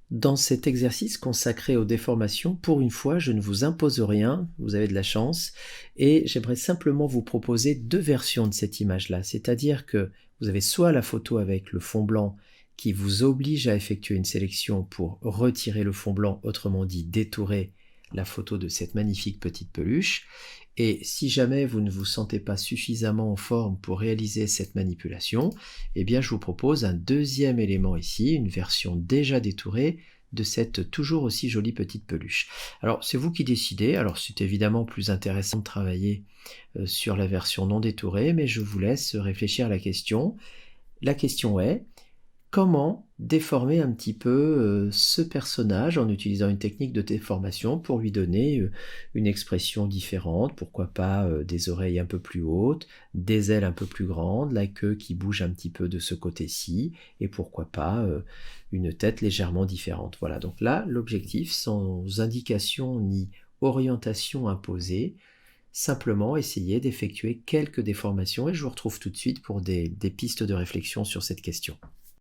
Dans cet exercice consacré aux déformations, pour une fois, je ne vous impose rien, vous avez de la chance, et j'aimerais simplement vous proposer deux versions de cette image-là. C'est-à-dire que vous avez soit la photo avec le fond blanc qui vous oblige à effectuer une sélection pour retirer le fond blanc, autrement dit détourer la photo de cette magnifique petite peluche, et si jamais vous ne vous sentez pas suffisamment en forme pour réaliser cette manipulation, eh bien je vous propose un deuxième élément ici, une version déjà détourée de cette toujours aussi jolie petite peluche. Alors c'est vous qui décidez, alors c'est évidemment plus intéressant de travailler sur la version non détourée, mais je vous laisse réfléchir à la question. La question est, comment déformer un petit peu ce personnage en utilisant une technique de déformation pour lui donner une expression différente, pourquoi pas des oreilles un peu plus hautes, des ailes un peu plus grandes, la queue qui bouge un petit peu de ce côté-ci, et pourquoi pas une tête légèrement différente. Voilà, donc là, l'objectif, sans indication ni orientation imposée, simplement essayer d'effectuer quelques déformations, et je vous retrouve tout de suite pour des pistes de réflexion sur cette question.